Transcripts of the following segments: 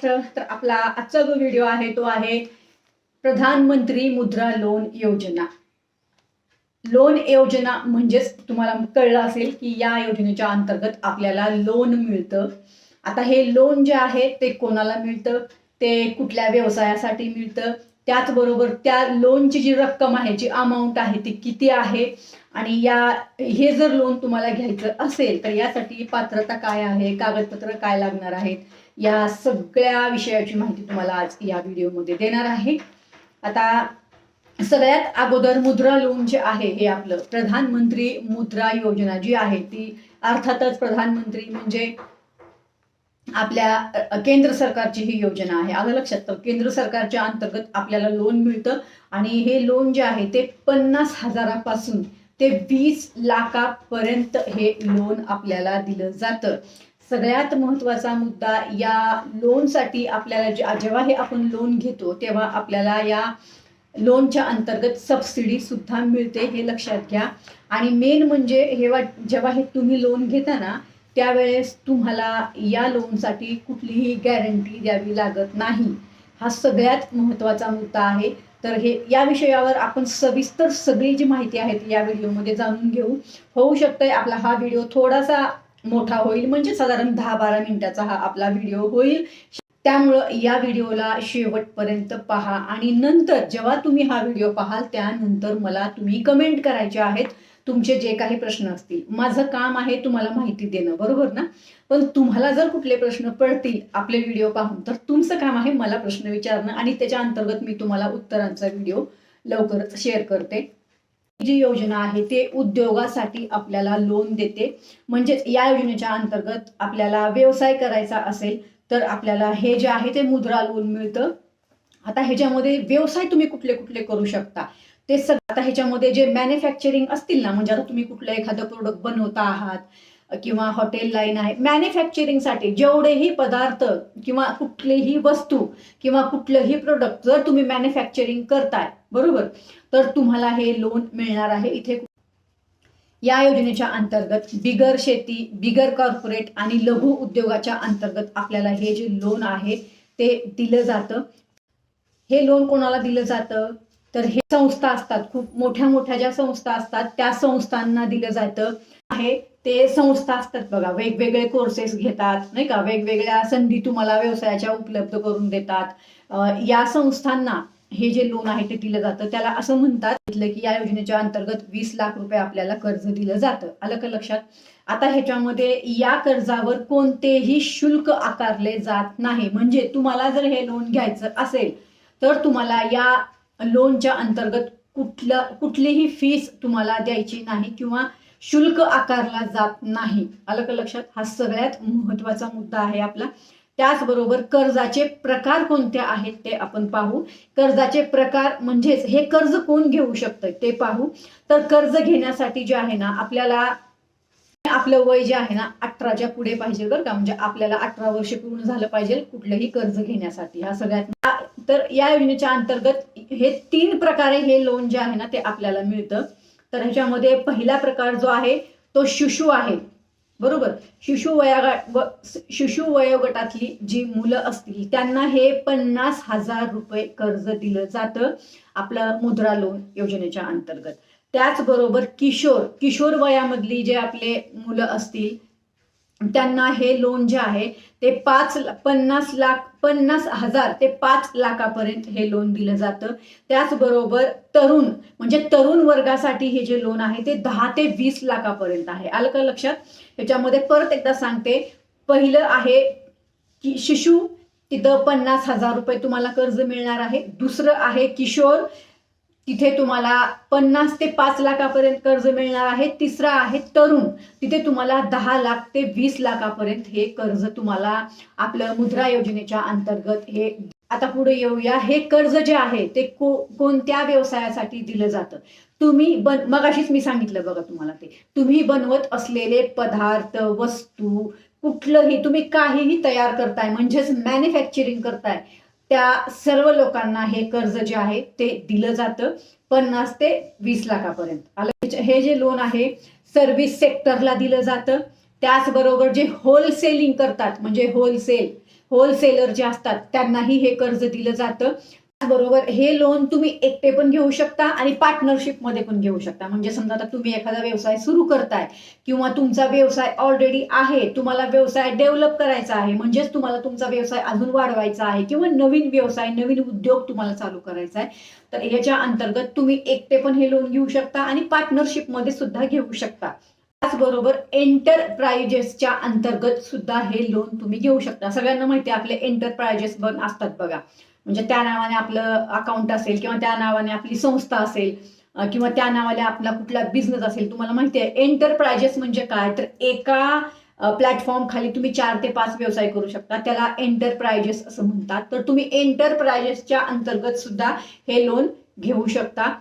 महाराष्ट्र। तर आपला आजचा जो व्हिडिओ आहे तो आहे प्रधानमंत्री मुद्रा लोन योजना। लोन योजना म्हणजेच तुम्हाला कळलं असेल की या योजनेच्या अंतर्गत आपल्याला लोन मिळतं। आता हे लोन जे आहे ते कोणाला मिळतं, ते कुठल्या व्यवसायासाठी मिळतं, त्याचबरोबर त्या लोनची जी रक्कम आहे, जी अमाऊंट आहे ती किती आहे, आणि हे जर लोन तुम्हाला घ्यायचं असेल तर यासाठी पात्रता काय आहे, कागदपत्र काय लागणार आहेत, या सगळ्या विषयाची माहिती तुम्हाला आज या व्हिडिओमध्ये देणार आहे। आता सगळ्यात अगोदर मुद्रा लोन जे आहे हे आपलं प्रधानमंत्री मुद्रा योजना जी आहे ती अर्थातच प्रधानमंत्री म्हणजे आपल्या केंद्र सरकारची ही योजना आहे। आलं लक्षात? तर केंद्र सरकारच्या अंतर्गत आपल्याला लोन मिळतं आणि हे लोन जे आहे ते 50,000पासून ते 20 लाखापर्यंत हे लोन आपल्याला दिलं जातं। सगळ्यात महत्त्वाचा मुद्दा या लोनसाठी आपल्याला जेव्हा हे आपण लोन घेतो तेव्हा आपल्याला या लोनच्या अंतर्गत सबसिडी सुद्धा मिळते, हे लक्षात घ्या। आणि मेन म्हणजे जेव्हा हे तुम्ही लोन घेता ना त्यावेळेस तुम्हाला या लोनसाठी कुठलीही गॅरंटी द्यावी लागत नाही। हा सगळ्यात महत्त्वाचा मुद्दा आहे। तर या विषयावर आपण सविस्तर सगळी जी माहिती आहे ती या व्हिडिओमध्ये जाणून घेऊ। होऊ शकतंय आपला हा व्हिडिओ थोडासा मोठा होईल, म्हणजे साधारण 10-12 मिनिटाचा हा आपला व्हिडिओ होईल। त्यामुळं या व्हिडिओला शेवटपर्यंत पहा आणि नंतर जेव्हा तुम्ही हा व्हिडिओ पाहाल त्यानंतर मला तुम्ही कमेंट करायचे आहेत तुमचे जे काही प्रश्न असतील। माझं काम आहे तुम्हाला माहिती देणं, बरोबर ना? पण तुम्हाला जर कुठले प्रश्न पडतील आपले व्हिडिओ पाहून तर तुमचं काम आहे मला प्रश्न विचारणं आणि त्याच्या अंतर्गत मी तुम्हाला उत्तरांचा व्हिडिओ लवकरच शेअर करते। जी योजना आहे ते उद्योगासाठी आपल्याला लोन देते। म्हणजेच या योजनेच्या अंतर्गत आपल्याला व्यवसाय करायचा असेल तर आपल्याला हे जे आहे ते मुद्रा लोन मिळतं। आता ह्याच्यामध्ये व्यवसाय तुम्ही कुठले कुठले करू शकता ते सगळं, आता ह्याच्यामध्ये जे मॅन्युफॅक्चरिंग असतील ना, म्हणजे आता तुम्ही कुठलं एखादं प्रोडक्ट बनवता आहात किंवा हॉटेल लाईन आहे, मॅन्युफॅक्चरिंगसाठी जेवढेही पदार्थ किंवा कुठलीही वस्तू किंवा कुठलंही प्रोडक्ट जर तुम्ही मॅन्युफॅक्चरिंग करताय, बरोबर, तर तुम्हाला हे लोन मिळणार आहे। इथे या योजनेच्या अंतर्गत बिगर शेती, बिगर कॉर्पोरेट आणि लघु उद्योगाच्या अंतर्गत आपल्याला हे जे लोन आहे ते दिलं जातं। हे लोन कोणाला दिलं जातं तर हे संस्था असतात, खूप मोठ्या मोठ्या ज्या संस्था असतात त्या संस्थांना दिलं जातं आहे। ते संस्था असतात बघा, वेगवेगळे कोर्सेस घेतात नाही का, वेगवेगळ्या संधी तुम्हाला व्यवसायाच्या उपलब्ध करून देतात। या संस्थांना हे जे लोन आहे ते दिलं जातं। त्याला असं म्हणतात की या योजनेच्या अंतर्गत 20 लाख रुपये आपल्याला कर्ज दिलं जातं। आलं का लक्षात? आता ह्याच्यामध्ये या कर्जावर कोणतेही शुल्क आकारले जात नाही। म्हणजे तुम्हाला जर हे लोन घ्यायचं असेल तर तुम्हाला या लोनच्या अंतर्गत कुठलीही फीस तुम्हाला द्यायची नाही किंवा शुल्क आकारला जात नाही। आलं का लक्षात? हा सगळ्यात महत्त्वाचा मुद्दा आहे आपला। त्याचबरोबर कर्जाचे प्रकार कोणते आहेत ते आपण पाहू। कर्जाचे प्रकार म्हणजेच हे कर्ज कोण घेऊ शकतं ते पाहू। तर कर्ज घेण्यासाठी जे आहे ना आपल्याला आपलं वय जे आहे ना 18च्या पुढे पाहिजे, बरं का, म्हणजे आपल्याला 18 वर्ष पूर्ण झालं पाहिजे कुठलंही कर्ज घेण्यासाठी। हा सगळ्यात तर या योजनेच्या अंतर्गत हे 3 प्रकारे हे लोन जे आहे ना ते आपल्याला मिळतं। तर ह्याच्यामध्ये पहिला प्रकार जो आहे तो शिशु आहे, बरोबर। शिशु वयोगटातली जी मुलं असतील त्यांना हे 50,000 रुपये कर्ज दिलं जातं आपलं मुद्रा लोन योजनेच्या अंतर्गत। त्याचबरोबर किशोर वयामधली जे आपले मुलं असतील त्यांना हे लोन जे आहे ते 50,000 ते 5 लाखापर्यंत हे लोन दिलं जातं। त्याचबरोबर तरुण म्हणजे तरुण वर्गासाठी हे जे लोन आहे ते 10 ते 20 लाखापर्यंत आहे। आलं का लक्षात? त्याच्यामध्ये परत एकदा सांगते, पहिलं आहे की शिशु, तिथं 50,000 रुपये तुम्हाला कर्ज मिळणार आहे। दुसरं आहे किशोर, तिथे तुम्हाला 50 ते 5 लाखापर्यंत कर्ज मिळणार आहे। तिसरं आहे तरुण, तिथे तुम्हाला 10 लाख ते 20 लाखापर्यंत हे कर्ज तुम्हाला आपलं मुद्रा योजनेच्या अंतर्गत हे। आता पुढे येऊया, हे कर्ज जे आहे ते कोणत्या व्यवसायासाठी दिलं जातं? तुम्ही मगाशीच मी सांगितलं बघा तुम्हाला, ते तुम्ही बनवत असलेले पदार्थ, वस्तू, कुठलंही तुम्ही काहीही तयार करताय म्हणजेच मॅन्युफॅक्चरिंग करताय त्या सर्व लोकांना हे कर्ज जे आहे ते दिलं जातं 50 ते 20 लाखापर्यंत। हे जे लोन आहे सर्व्हिस सेक्टरला दिलं जातं। त्याचबरोबर जे होलसेलिंग करतात म्हणजे होलसेलर जे असतात त्यांनाही हे कर्ज दिलं जातं. बरोबर हे लोन तुम्ही एकटे पण घेऊ शकता आणि पार्टनरशिप मध्ये पण घेऊ शकता. म्हणजे समजा आता तुम्ही एखादा व्यवसाय सुरू करताय किंवा तुमचा व्यवसाय ऑलरेडी आहे, तुम्हाला व्यवसाय डेव्हलप करायचा आहे, म्हणजेच तुम्हाला तुमचा व्यवसाय अजून वाढवायचा आहे किंवा नवीन व्यवसाय नवीन उद्योग तुम्हाला चालू करायचा आहे, तर याच्या अंतर्गत तुम्ही एकटे पण हे लोन घेऊ शकता आणि पार्टनरशिप मध्ये सुद्धा घेऊ शकता. त्याचबरोबर एंटरप्राइजेसच्या अंतर्गत सुद्धा हे लोन तुम्ही घेऊ शकता. सगळ्यांना माहिती आहे आपले एंटरप्राइजेस पण असतात बघा, म्हणजे त्या नावाने आपलं अकाउंट असेल किंवा त्या नावाने आपली संस्था असेल किंवा त्या नावाने आपला कुठला बिझनेस असेल. तुम्हाला माहिती आहे एंटरप्राइजेस म्हणजे काय, तर एका प्लॅटफॉर्म खाली तुम्ही 4 ते 5 व्यवसाय करू शकता, त्याला एंटरप्राइजेस असं म्हणतात. तर तुम्ही एंटरप्राइजेसच्या अंतर्गत सुद्धा हे लोन घेऊ शकता.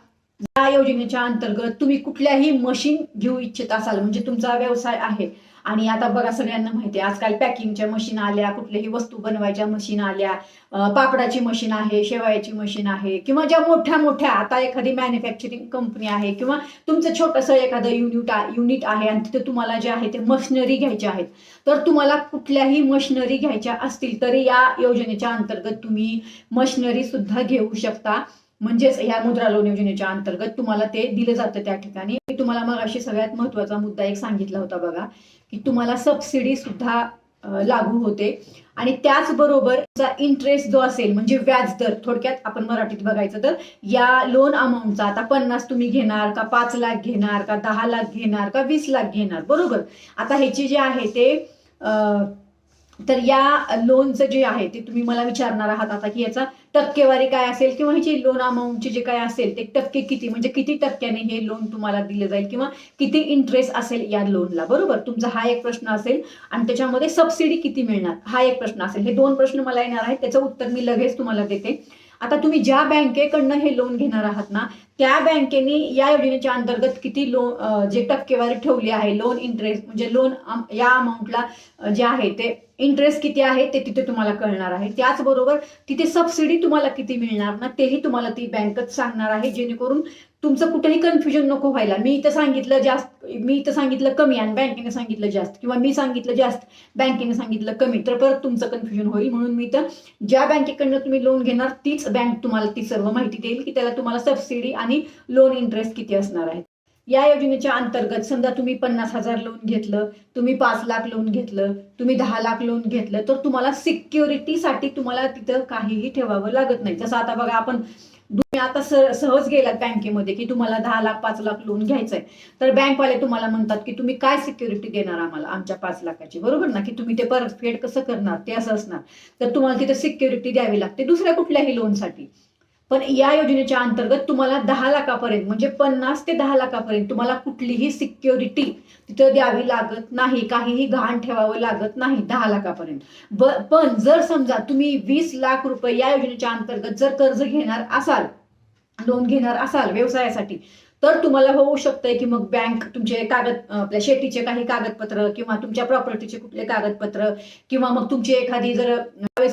या योजनेच्या अंतर्गत तुम्ही कुठल्याही मशीन घेऊ इच्छित असाल, म्हणजे तुमचा व्यवसाय आहे आणि आता बघा सगळ्यांना माहिती आहे आजकाल पॅकिंगच्या मशीन आल्या, कुठल्याही वस्तू बनवायच्या मशीन आल्या, पापडाची मशीन आहे, शेवायची मशीन आहे किंवा ज्या मोठ्या मोठ्या आता एखादी मॅन्युफॅक्चरिंग कंपनी आहे किंवा तुमचं छोटंसं एखादं युनिट आहे आणि तिथे तुम्हाला जे आहे ते मशिनरी घ्यायच्या आहेत, तर तुम्हाला कुठल्याही मशिनरी घ्यायच्या असतील तरी या योजनेच्या अंतर्गत तुम्ही मशिनरी सुद्धा घेऊ शकता. म्हणजेच ह्या मुद्रा लोन योजनेच्या अंतर्गत तुम्हाला ते दिलं जातं त्या ठिकाणी. मी तुम्हाला मग अशी सगळ्यात महत्वाचा मुद्दा एक सांगितला होता बघा, की तुम्हाला सबसिडी सुद्धा लागू होते आणि त्याचबरोबर इंटरेस्ट जो असेल म्हणजे व्याजदर, थोडक्यात आपण मराठीत बघायचं तर या लोन अमाऊंटचा आता 50 तुम्ही घेणार का 5 लाख घेणार का 10 लाख घेणार का 20 लाख घेणार, बरोबर. आता ह्याची जे आहे ते तर या लोनचं जे आहे ते तुम्ही मला विचारणार आहात आता की याचा टक्केवारी काय असेल किंवा ह्याची लोन अमाऊंटची जे काय असेल ते टक्के किती, म्हणजे किती टक्क्याने हे लोन तुम्हाला दिलं जाईल किंवा किती इंटरेस्ट असेल या लोनला, बरोबर. तुमचा हा एक प्रश्न असेल आणि त्याच्यामध्ये सबसिडी किती मिळणार हा एक प्रश्न असेल. हे 2 प्रश्न मला येणार आहेत, त्याचं उत्तर मी लगेच तुम्हाला देते. आता तुम्ही ज्या बँकेकडनं हे लोन घेणार आहात ना, त्या बँकेने या योजनेच्या अंतर्गत किती लोन जे टक्केवारी ठेवली आहे लोन इंटरेस्ट, म्हणजे लोन या अमाऊंटला जे आहे ते इंटरेस्ट किती आहे ते तिथे तुम्हाला कळणार आहे. त्याचबरोबर तिथे सबसिडी तुम्हाला किती मिळणार ना तेही तुम्हाला ती बँकच सांगणार आहे, जेणेकरून तुमचं कुठेही कन्फ्युजन नको व्हायला. मी इथं सांगितलं जास्त, मी इथं सांगितलं कमी आणि बँकेने सांगितलं जास्त, किंवा मी सांगितलं जास्त बँकेने सांगितलं कमी, तर परत तुमचं कन्फ्युजन होईल. म्हणून मी इथं ज्या बँकेकडनं तुम्ही लोन घेणार तीच बँक तुम्हाला ती सर्व माहिती देईल की त्याला तुम्हाला सबसिडी आणि लोन इंटरेस्ट किती असणार आहे. या योजनेच्या अंतर्गत समजा तुम्ही 50,000 लोन घेतलं, तुम्ही 5 लाख लोन घेतलं, तुम्ही 10 लाख लोन घेतलं, तर तुम्हाला सिक्युरिटीसाठी तुम्हाला तिथं काहीही ठेवावं लागत नाही. जसं आता बघा आपण तुम्ही आता सहज गेलात बँकेमध्ये की तुम्हाला 10 लाख 5 लाख लोन घ्यायचंय, तर बँकवाले तुम्हाला म्हणतात की तुम्ही काय सिक्युरिटी देणार आम्हाला आमच्या 5 लाखाची, बरोबर ना, की तुम्ही ते परतफेड कसं करणार ते असं असणार, तर तुम्हाला तिथे सिक्युरिटी द्यावी लागते दुसऱ्या कुठल्याही लोनसाठी. पण या योजनेच्या अंतर्गत तुम्हाला 10 लाखापर्यंत म्हणजे 50 ते 10 लाखापर्यंत तुम्हाला कुठलीही सिक्युरिटी तिथं द्यावी लागत नाही, काहीही गहाण ठेवावं लागत नाही 10 लाखापर्यंत. पण जर समजा तुम्ही 20 लाख रुपये या योजनेच्या अंतर्गत जर कर्ज घेणार असाल, लोन घेणार असाल व्यवसायासाठी, तर तुम्हाला होऊ शकतंय की मग बँक तुमचे आपल्या शेतीचे काही कागदपत्र किंवा तुमच्या प्रॉपर्टीचे कुठले कागदपत्र किंवा मग तुमची एखादी जर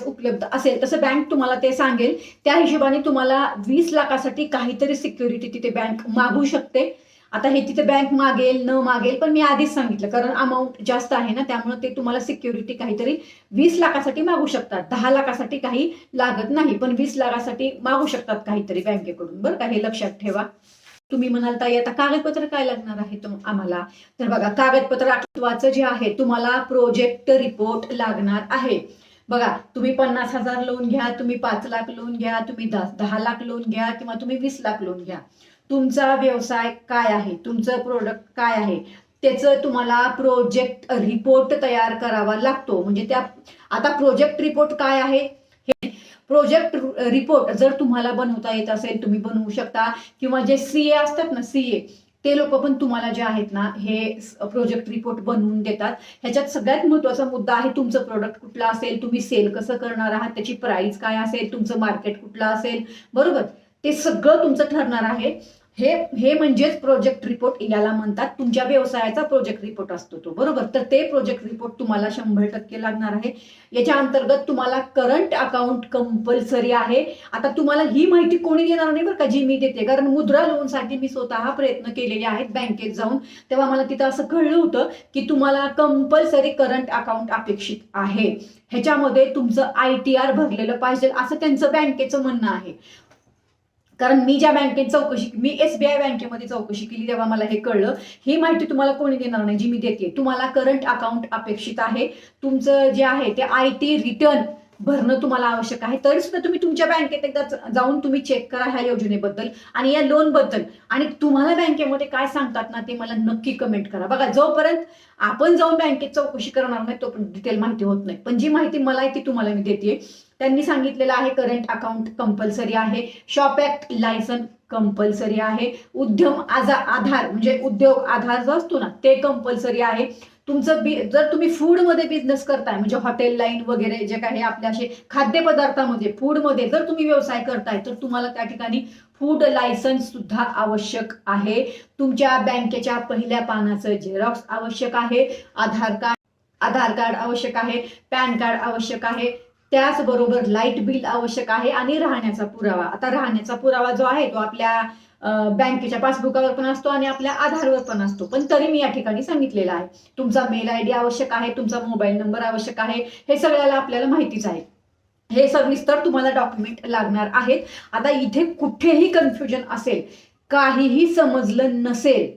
उपलब्ध असेल तसं बँक तुम्हाला ते सांगेल. त्या हिशोबाने तुम्हाला 20 लाखासाठी काहीतरी सिक्युरिटी तिथे बँक मागू शकते. आता हे तिथे बँक मागेल न मागेल, पण मी आधीच सांगितलं कारण अमाऊंट जास्त आहे ना, त्यामुळे ते तुम्हाला सिक्युरिटी काहीतरी 20 लाखासाठी मागू शकतात. 10 लाखासाठी काही लागत नाही, पण 20 लाखासाठी मागू शकतात काहीतरी बँकेकडून, बरं का, हे लक्षात ठेवा. तुम्ही म्हणाल ताई आता कागदपत्र काय लागणार आहे आम्हाला, तर बघा कागदपत्र महत्वाचं जे आहे तुम्हाला प्रोजेक्ट रिपोर्ट लागणार आहे. बघा तुम्ही 50,000 लोन घ्या, तुम्ही 5 लाख लोन घ्या, तुम्ही 10 लाख लोन घ्या किंवा तुम्ही 20 लाख लोन घ्या, तुमचा व्यवसाय काय आहे, तुमचं प्रोडक्ट काय आहे त्याचं तुम्हाला प्रोजेक्ट रिपोर्ट तयार करावा लागतो. म्हणजे त्या आता प्रोजेक्ट रिपोर्ट काय आहे, हे प्रोजेक्ट रिपोर्ट जर तुम्हाला बनवता येत असेल तुम्ही बनवू शकता, किंवा जे सीए असतात ना, सीए ते लोक पण तुम्हाला जे आहेत ना हे प्रोजेक्ट रिपोर्ट बनवून देतात. ह्याच्यात सगळ्यात महत्वाचा मुद्दा आहे तुमचं प्रोडक्ट कुठलं असेल, तुम्ही सेल कसं करणार आहात, त्याची प्राइस काय असेल, तुमचं मार्केट कुठलं असेल, बरोबर, ते सगळं तुमचं ठरणार आहे. हे म्हणजेच प्रोजेक्ट रिपोर्ट याला म्हणतात. तुमच्या व्यवसायाचा प्रोजेक्ट रिपोर्ट असतो तो, बरोबर. तर ते प्रोजेक्ट रिपोर्ट तुम्हाला 100% लागणार आहे. याच्या अंतर्गत तुम्हाला करंट अकाउंट कंपल्सरी आहे. आता तुम्हाला ही माहिती कोणी देणार नाही बरं का, जी मी देते, कारण मुद्रा लोनसाठी मी स्वतः प्रयत्न केलेले आहेत बँकेत जाऊन. तेव्हा मला तिथं असं कळलं होतं की तुम्हाला कंपल्सरी करंट अकाउंट अपेक्षित आहे. ह्याच्यामध्ये तुमचं ITR भरलेलं पाहिजे असं त्यांचं बँकेचं म्हणणं आहे. कारण मी ज्या बँकेत मी SBI बँकेमध्ये चौकशी केली तेव्हा मला हे कळलं. ही माहिती तुम्हाला कोणी देणार नाही जी मी देते. तुम्हाला करंट अकाउंट अपेक्षित आहे. तुमचं जे आहे ते IT रिटर्न भरणं तुम्हाला आवश्यक आहे. तरी सुद्धा तुम्ही तुमच्या बँकेत एकदा जाऊन तुम्ही चेक करा ह्या योजनेबद्दल आणि या लोन बद्दल, आणि तुम्हाला बँकेमध्ये काय सांगतात ना ते मला नक्की कमेंट करा. बघा, जोपर्यंत आपण जाऊन बँकेत चौकशी करणार नाही तोपर्यंत डिटेल माहिती होत नाही. पण जी माहिती मला आहे ती तुम्हाला मी देते. त्यांनी सांगितलेलं आहे करंट अकाउंट कंपल्सरी आहे, शॉप ऍक्ट लायसन कंपल्सरी आहे, उद्यम आधार म्हणजे उद्योग आधार जो असतो ना ते कंपल्सरी आहे. तुमचं जर तुम्ही फूडमध्ये बिझनेस करताय म्हणजे हॉटेल लाईन वगैरे जे काही आपल्या असे खाद्यपदार्थामध्ये फूडमध्ये जर तुम्ही व्यवसाय करताय तर तुम्हाला त्या ठिकाणी फूड लायसन्स सुद्धा आवश्यक आहे. तुमच्या बँकेच्या पहिल्या पानाचं झेरॉक्स आवश्यक आहे, आधार कार्ड आवश्यक आहे, पॅन कार्ड आवश्यक आहे, त्याचबरोबर लाईट बिल आवश्यक आहे आणि राहण्याचा पुरावा. आता राहण्याचा पुरावा जो आहे तो आपल्या बँकेच्या पासबुकावर पण असतो आणि आपल्या आधारवर पण असतो, पण तरी मी या ठिकाणी सांगितलेलं आहे. तुमचा मेल ID आवश्यक आहे, तुमचा मोबाईल नंबर आवश्यक आहे. हे सगळ्याला आपल्याला माहितीच आहे. हे सविस्तर तुम्हाला डॉक्युमेंट लागणार आहेत. आता इथे कुठेही कन्फ्युजन असेल, काहीही समजलं नसेल,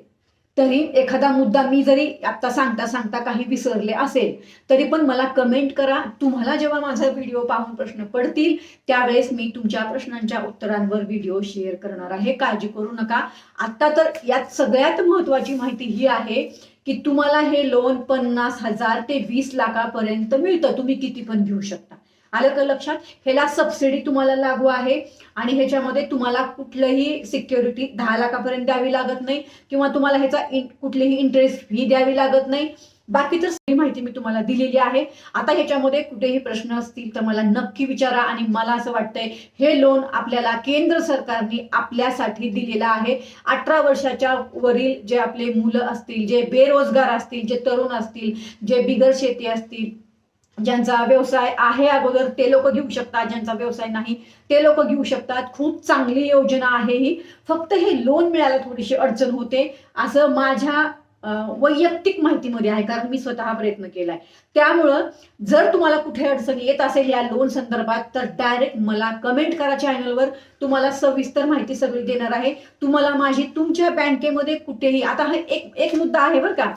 तरी एखादा मुद्दा मी जरी आता सांगता काही विसरले असेल तरी पण मला कमेंट करा. तुम्हाला जेव्हा माझा व्हिडिओ पाहून प्रश्न पडतील त्यावेळेस मी तुमच्या प्रश्नांच्या उत्तरांवर व्हिडिओ शेअर करणार आहे. काळजी करू नका. आता तर यात सगळ्यात महत्वाची माहिती ही आहे की तुम्हाला हे लोन 50,000 ते 20 लाखापर्यंत मिळतं. तुम्ही किती पण घेऊ शकता. आलं का लक्षात? ह्याला सबसिडी तुम्हाला लागू आहे आणि ह्याच्यामध्ये तुम्हाला कुठलंही सिक्युरिटी 10 लाखापर्यंत द्यावी लागत नाही किंवा तुम्हाला ह्याचा कुठलीही इंटरेस्ट फी द्यावी लागत नाही. बाकी तर सगळी माहिती मी तुम्हाला दिलेली आहे. आता ह्याच्यामध्ये कुठेही प्रश्न असतील तर मला नक्की विचारा. आणि मला असं वाटतंय हे लोन आपल्याला केंद्र सरकारने आपल्यासाठी दिलेलं आहे. 18 वर्षाच्या वरील जे आपले मुलं असतील, जे बेरोजगार असतील, जे तरुण असतील, जे बिगर शेती असतील, ज्यांचा व्यवसाय आहे अगोदर ते लोक घेऊ शकतात, ज्यांचा व्यवसाय नाही ते लोक घेऊ शकतात. खूप चांगली योजना आहे ही. फक्त हे लोन मिळायला थोडीशी अडचण होते असं माझ्या वैयक्तिक माहितीमध्ये आहे, कारण मी स्वतः प्रयत्न केलाय. त्यामुळं जर तुम्हाला कुठे अडचण येत असेल या लोन संदर्भात तर डायरेक्ट मला कमेंट करा चॅनलवर. तुम्हाला सविस्तर माहिती सगळी देणार आहे. तुम्हाला माझी तुमच्या बँकेमध्ये कुठेही आता एक मुद्दा आहे बरं का,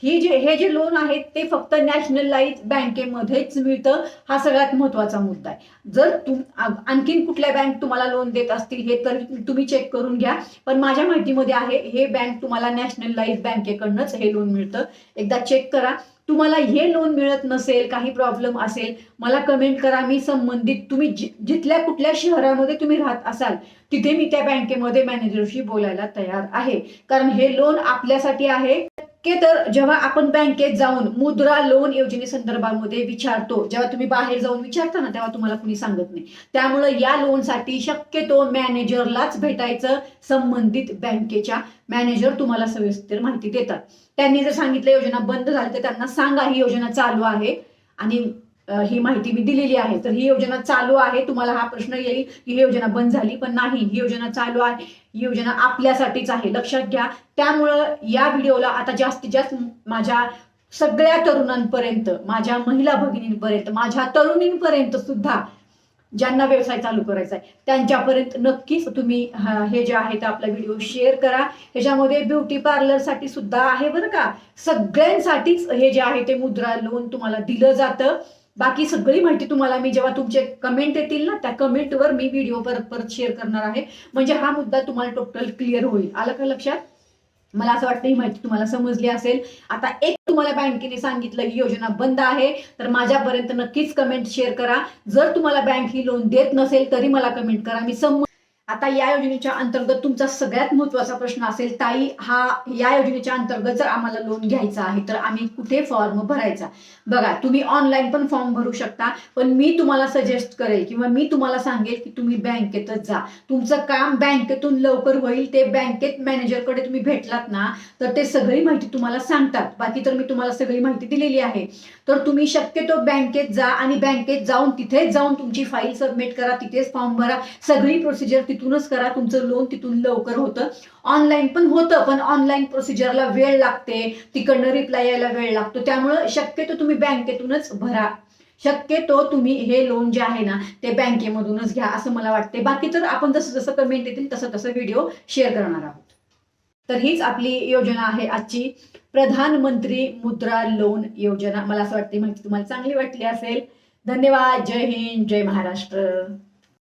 हे जे लोन आहे ते फक्त नॅशनलाइज बँकेमध्येच मिळतं. हा सगळ्यात महत्वाचा मुद्दा आहे. जर आणखीन कुठल्या बँक तुम्हाला लोन देत असतील हे तर तुम्ही चेक करून घ्या, पण माझ्या माहितीमध्ये आहे हे बँक तुम्हाला नॅशनलाइज बँकेकडनंच हे लोन मिळतं. एकदा चेक करा. तुम्हाला हे लोन मिळत नसेल, काही प्रॉब्लेम असेल, मला कमेंट करा. मी संबंधित तुम्ही जिथल्या कुठल्या शहरामध्ये तुम्ही राहत असाल तिथे मी त्या बँकेमध्ये मॅनेजरशी बोलायला तयार आहे, कारण हे लोन आपल्यासाठी आहे. तर जेव्हा आपण बँकेत जाऊन मुद्रा लोन योजनेसंदर्भामध्ये विचारतो, जेव्हा तुम्ही बाहेर जाऊन विचारता ना तेव्हा तुम्हाला कुणी सांगत नाही. त्यामुळे या लोनसाठी शक्यतो मॅनेजरलाच भेटायचं. संबंधित बँकेच्या मॅनेजर तुम्हाला सविस्तर माहिती देतात. त्यांनी जर सांगितलं योजना बंद झाली तर त्यांना सांगा ही योजना चालू आहे आणि ही माहिती मी दिलेली आहे. तर ही योजना चालू आहे. तुम्हाला हा प्रश्न येईल की ही योजना बंद झाली, पण नाही, ही योजना चालू आहे. ही योजना आपल्यासाठीच आहे, लक्षात घ्या. त्यामुळं या व्हिडिओला आता जास्तीत जास्त माझ्या सगळ्या तरुणांपर्यंत, माझ्या महिला भगिनींपर्यंत, माझ्या तरुणींपर्यंत सुद्धा ज्यांना व्यवसाय चालू करायचा आहे त्यांच्यापर्यंत नक्कीच तुम्ही हे जे आहे ते आपला व्हिडिओ शेअर करा. ह्याच्यामध्ये ब्युटी पार्लरसाठी सुद्धा आहे बरं का. सगळ्यांसाठीच हे जे आहे ते मुद्रा लोन तुम्हाला दिलं जातं. बाकी सगळी माहिती तुम्हाला मी जेव्हा तुमचे कमेंट येतील ना त्या कमेंटवर मी व्हिडिओ परत शेअर करणार आहे, म्हणजे हा मुद्दा तुम्हाला टोटल क्लिअर होईल. आलं का लक्षात? मला असं वाटतं ही माहिती तुम्हाला समजली असेल. आता एक तुम्हाला बँकेने सांगितलं ही योजना बंद आहे तर माझ्यापर्यंत नक्कीच कमेंट शेअर करा. जर तुम्हाला बँक ही लोन देत नसेल तरी मला कमेंट करा. मी आता या योजनेच्या अंतर्गत तुमचा सगळ्यात महत्त्वाचा प्रश्न असेल, ताई या योजनेच्या अंतर्गत जर आम्हाला लोन घ्यायचं आहे तर आम्ही कुठे फॉर्म भरायचा? बघा, तुम्ही ऑनलाईन पण फॉर्म भरू शकता, पण मी तुम्हाला सजेस्ट करेल किंवा मी तुम्हाला सांगेल की तुम्ही बँकेतच जा. तुमचं काम बँकेतून लवकर होईल. ते बँकेत मॅनेजरकडे तुम्ही भेटलात ना तर ते सगळी माहिती तुम्हाला सांगतात. बाकी तर मी तुम्हाला सगळी माहिती दिलेली आहे. तर तुम्ही शक्यतो बँकेत जा आणि बँकेत जाऊन तिथेच जाऊन तुमची फाईल सबमिट करा, तिथेच फॉर्म भरा. सगळी प्रोसिजर तिथूनच करा. तुमचं लोन तिथून लवकर होतं. ऑनलाईन पण होतं, पण ऑनलाईन प्रोसिजरला वेळ लागते, तिकडनं रिप्लाय यायला वेळ लागतो. त्यामुळं शक्यतो तुम्ही बँकेतूनच भरा. शक्यतो तुम्ही हे लोन जे आहे ना ते बँकेमधूनच घ्या असं मला वाटते. बाकी तर आपण जसं जसं कमेंट येतील तसं तसं व्हिडिओ शेअर करणार आहोत. तर हीच आपली योजना आहे आजची, प्रधानमंत्री मुद्रा लोन योजना. मला असं वाटते माहिती तुम्हाला चांगली वाटली असेल. धन्यवाद. जय हिंद, जय महाराष्ट्र.